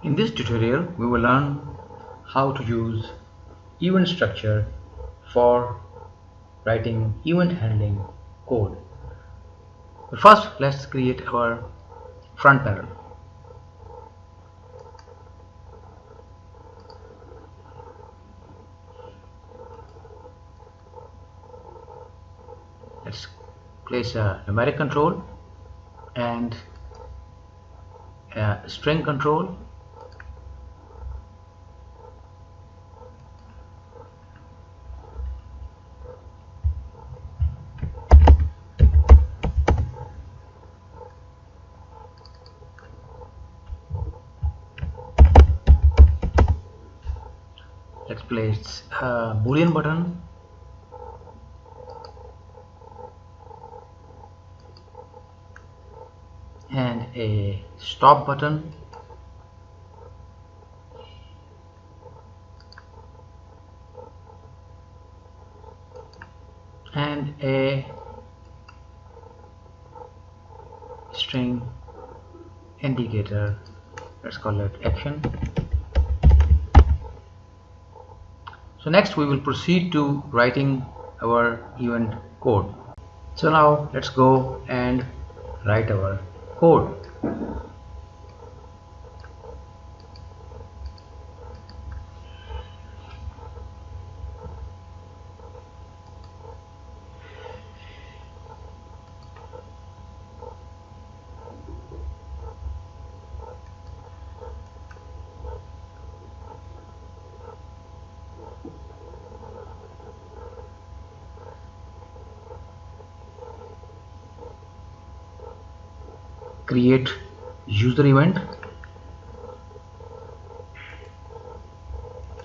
In this tutorial, we will learn how to use event structure for writing event handling code. But first, let's create our front panel. Let's place a numeric control and a string control. Let's place a boolean button and a stop button and a string indicator. Let's call it action. So next we will proceed to writing our event code. So now let's go and write our code. Create user event.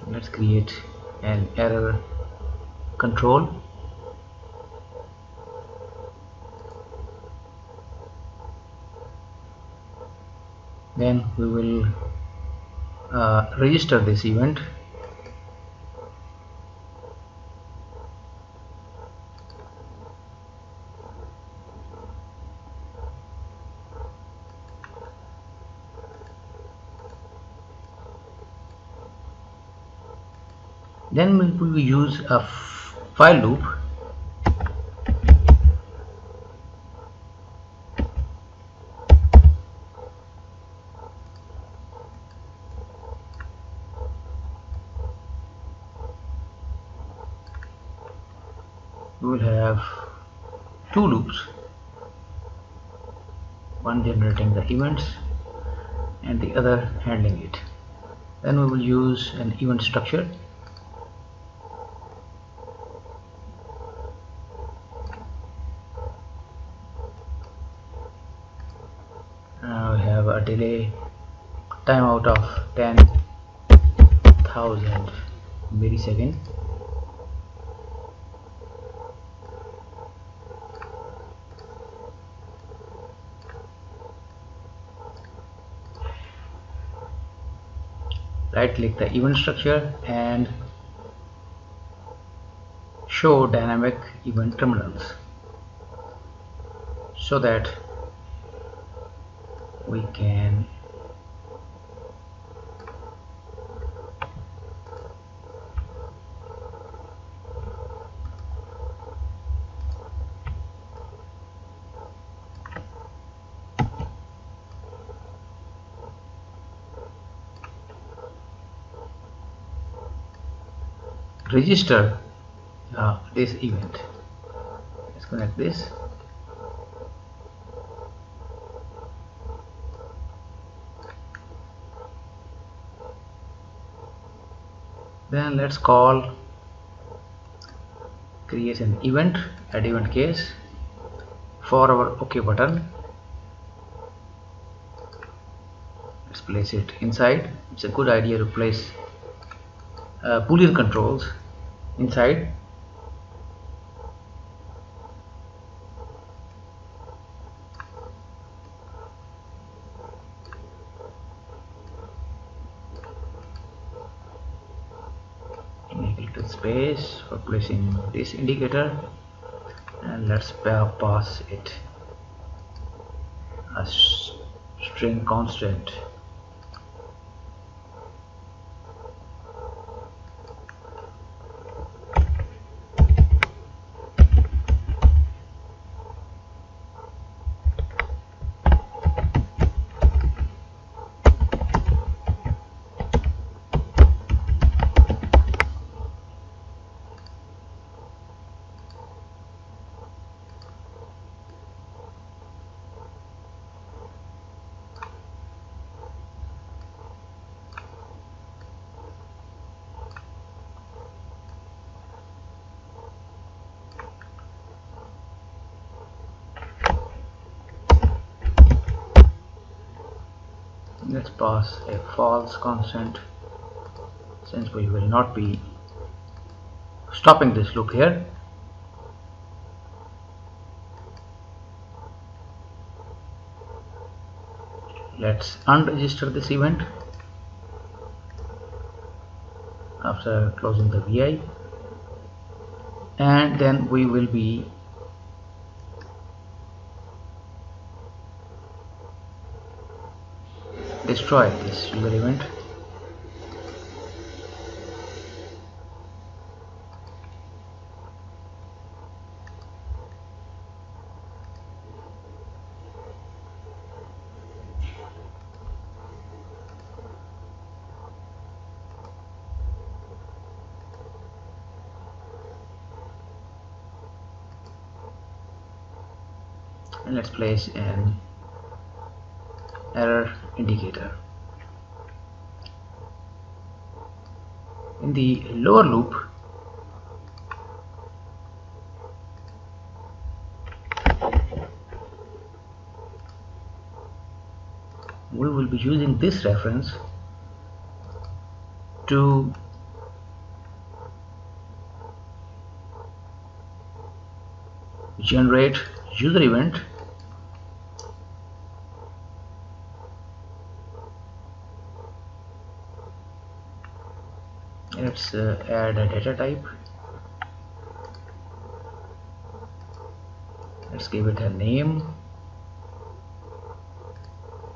Let's create an error control. Then we will register this event. Then we will use a while loop. We will have two loops, one generating the events and the other handling it. Then we will use an event structure. We have a delay timeout of 10,000 milliseconds. Right click the event structure and show dynamic event terminals so that we can register this event. Let's connect this. Then let's call create an event, add event case for our OK button. Let's place it inside. It's a good idea to place Boolean controls inside. Make a little space for placing this indicator, and let's pass it a string constant let's pass a false constant since we will not be stopping this loop here. Let's unregister this event after closing the VI, and then we will be destroy this user event. And let's place an error indicator. In the lower loop, we will be using this reference to generate user event let's add a data type. Let's give it a name.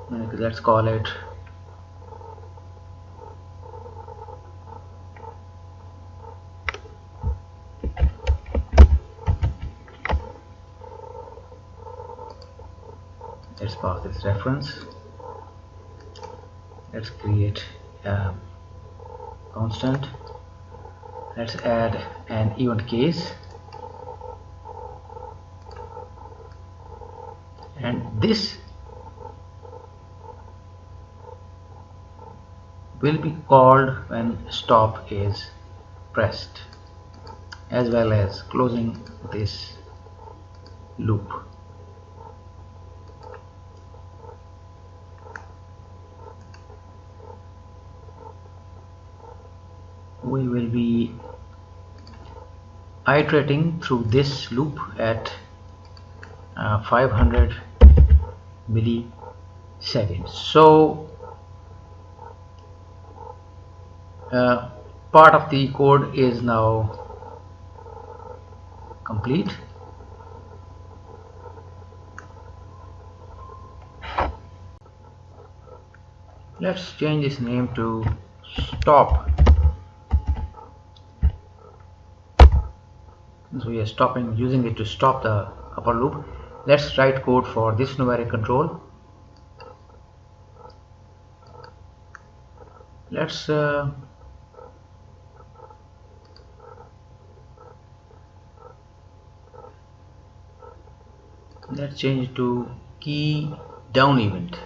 Let's call it let's pass this reference. Let's create a constant. Let's add an event case, and this will be called when stop is pressed, as well as closing this loop. We will be iterating through this loop at 500 milliseconds. So part of the code is now complete. Let's change this name to stop. So we are using it to stop the upper loop. Let's write code for this numeric control. Let's change it to key down event.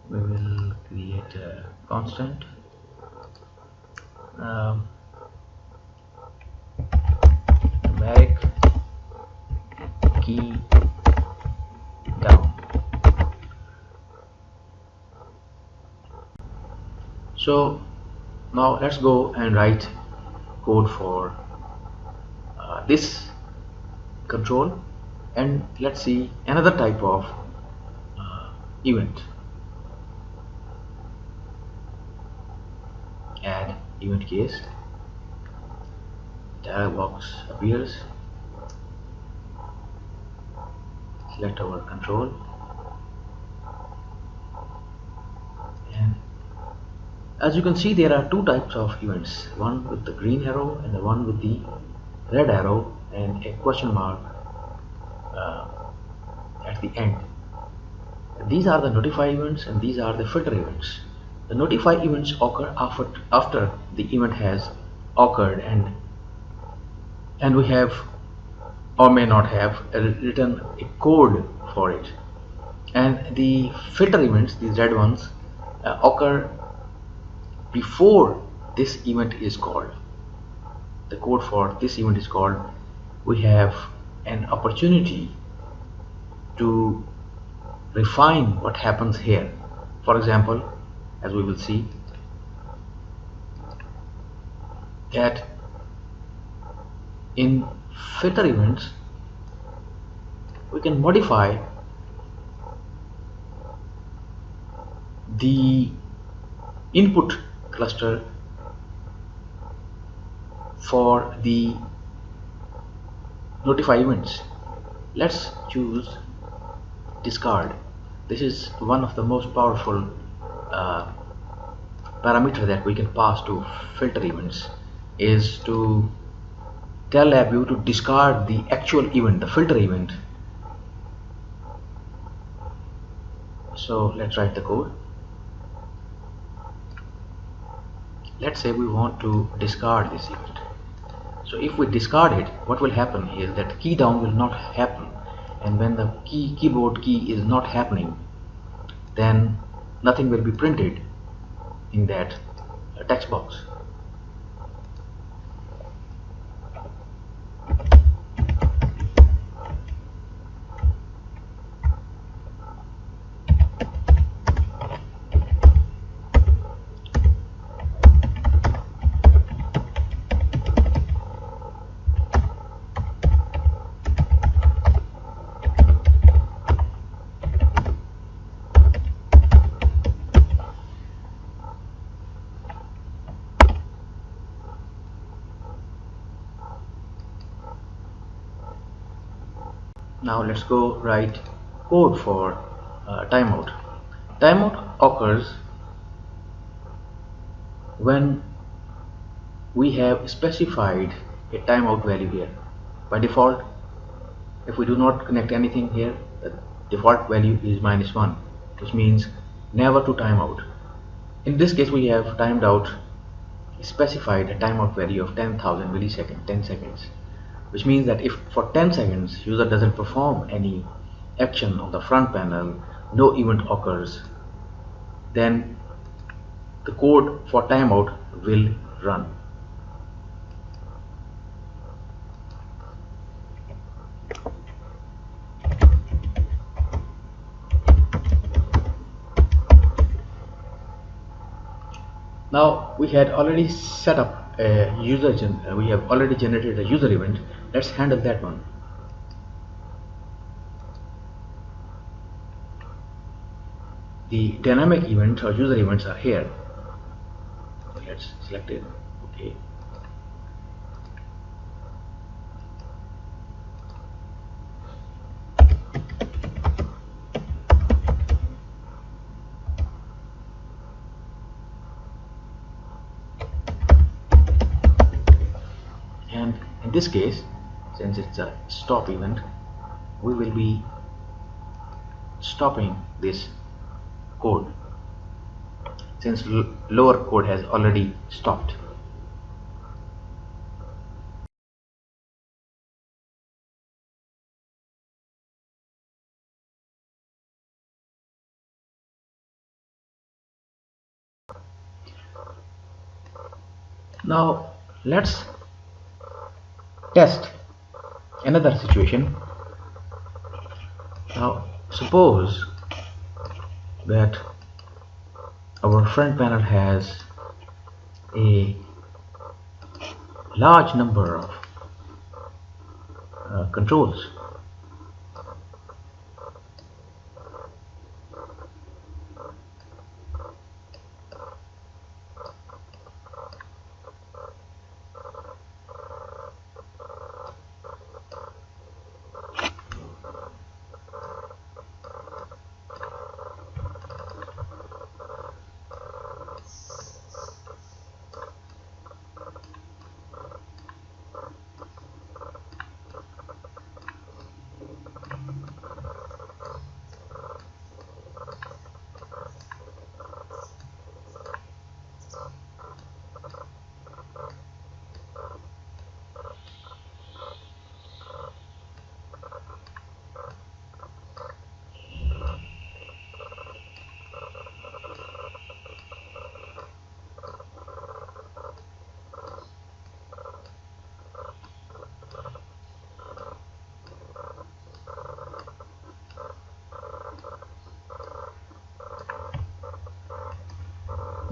We will create a constant numeric key down. So now let's go and write code for this control, and let's see another type of event. Add event case. Dialog box appears. Select our control, and as you can see, there are two types of events, one with the green arrow and the one with the red arrow and a question mark at the end. These are the notify events and these are the filter events. The notify events occur after the event has occurred, and we have or may not have written a code for it. And the filter events, these red ones, occur before this event is called. The code for this event is called. We have an opportunity to refine what happens here. For example, as we will see, that in filter events we can modify the input cluster for the notify events. Let's choose discard. This is one of the most powerful parameter that we can pass to filter events, is to tell LabVIEW to discard the actual event, the filter event. So let's write the code. Let's say we want to discard this event. So if we discard it, what will happen is that key down will not happen, and when the keyboard key is not happening, then nothing will be printed in that text box. Now let's go write code for timeout. Timeout occurs when we have specified a timeout value here. By default, if we do not connect anything here, the default value is -1, which means never to timeout. In this case, we have timed out, specified a timeout value of 10,000 milliseconds, 10 seconds, which means that if for 10 seconds user doesn't perform any action on the front panel, no event occurs, then the code for timeout will run. Now we had already set up a user we have already generated a user event. Let's handle that one. The dynamic events or user events are here. So let's select it. Okay. And in this case, since it's a stop event, we will be stopping this code, since lower code has already stopped. Now let's test another situation. Now suppose that our front panel has a large number of controls.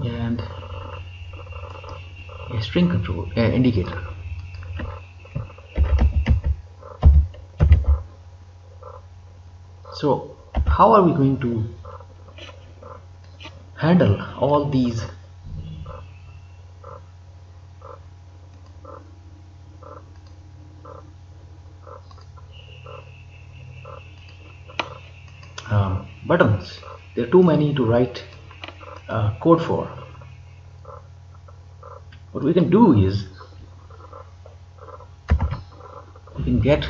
and a string control indicator. So how are we going to handle all these buttons? There are too many to write code for. What we can do is we can get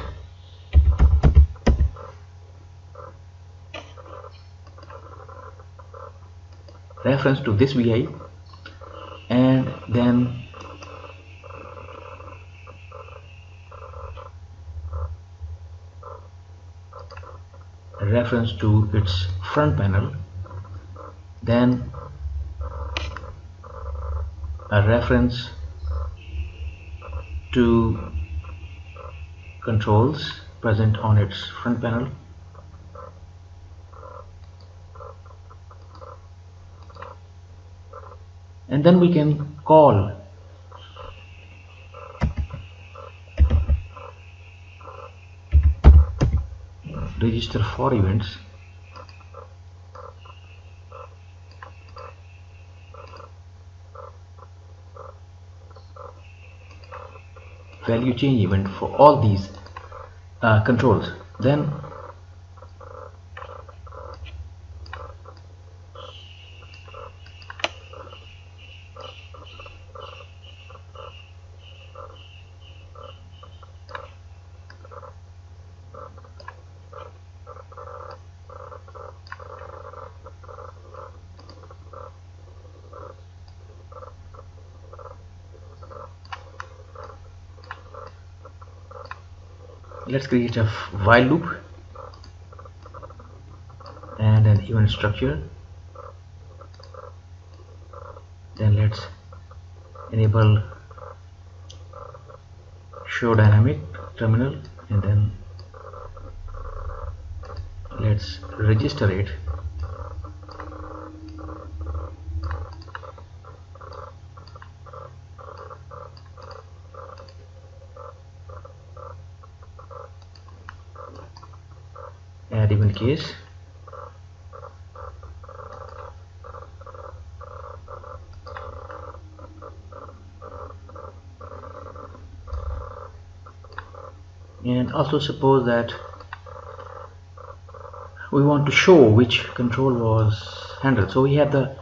reference to this VI and then a reference to its front panel, then a reference to controls present on its front panel, and then we can call register for events value change event for all these controls. Then let's create a while loop and an event structure. Then let's enable show dynamic terminal, and then let's register it. Add event case. And also suppose that we want to show which control was handled, so we have the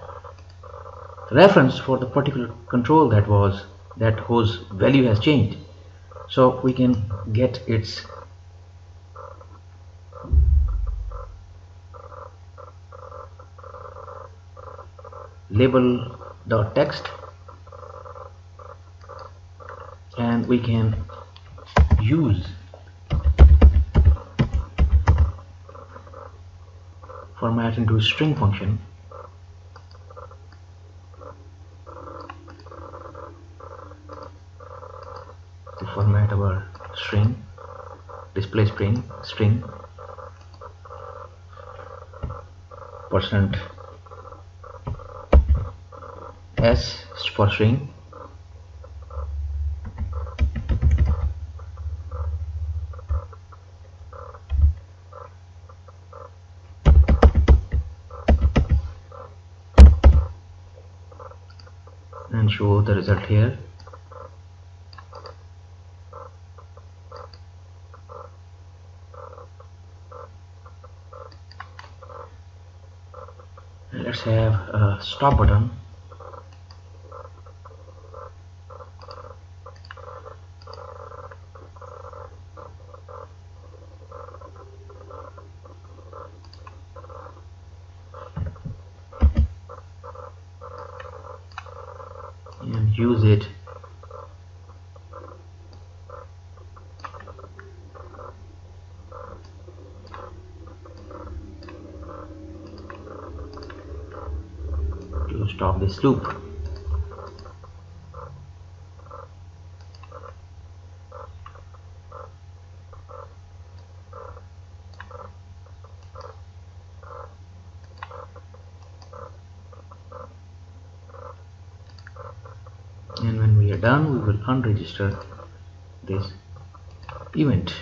reference for the particular control that whose value has changed, so we can get its label.text, and we can use format into string function to format our string, display string %s for string, and show the result here. Let's have a stop button. And use it to stop this loop. and when we are done we will unregister this event.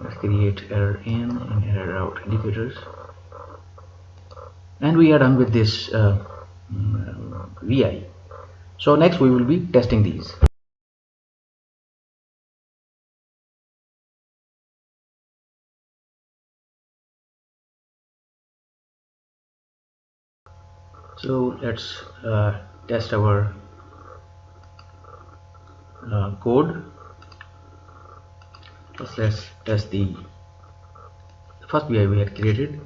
Let's create error in and error out indicators, and we are done with this VI. So next we will be testing these. So let's test our code. First let's test the first VI we had created.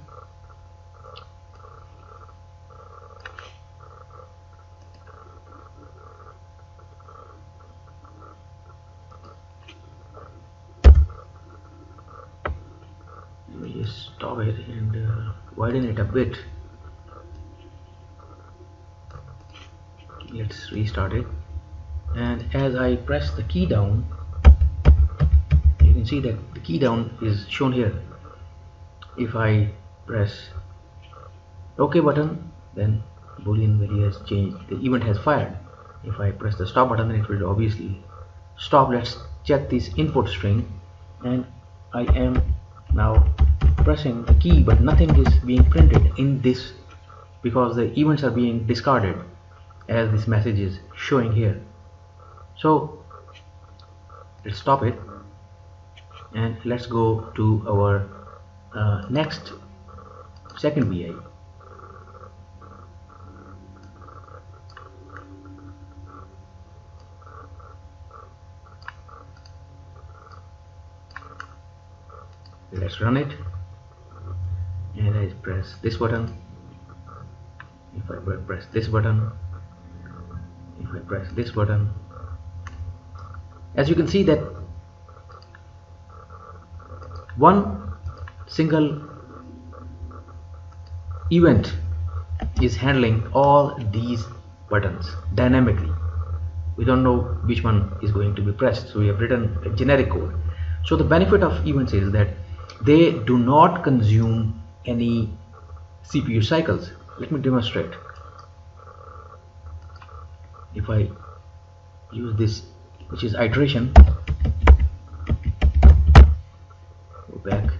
Let me just stop it and widen it a bit. Let's restart it, and as I press the key down, you can see that the key down is shown here. If I press OK button, then boolean value has changed, the event has fired. If I press the stop button, then it will obviously stop. Let's check this input string, and I am now pressing the key, but nothing is being printed in this because the events are being discarded as this message is showing here. So let's stop it, and let's go to our next second VI. Let's run it, and I press this button. If I press this button, if I press this button, as you can see that one single event is handling all these buttons dynamically. We don't know which one is going to be pressed, so we have written a generic code. So the benefit of events is that they do not consume any CPU cycles. Let me demonstrate. If I use this, which is iteration, go back,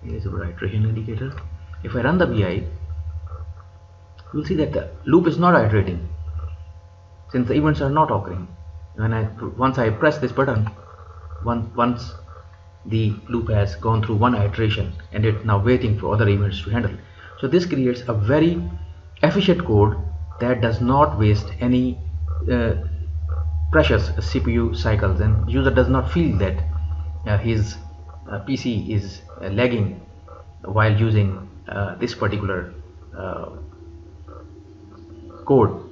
here is our iteration indicator. If I run the VI, you will see that the loop is not iterating since the events are not occurring. Once I press this button, once the loop has gone through one iteration, and it's now waiting for other events to handle. So this creates a very efficient code that does not waste any precious CPU cycles, and user does not feel that his PC is lagging while using this particular code.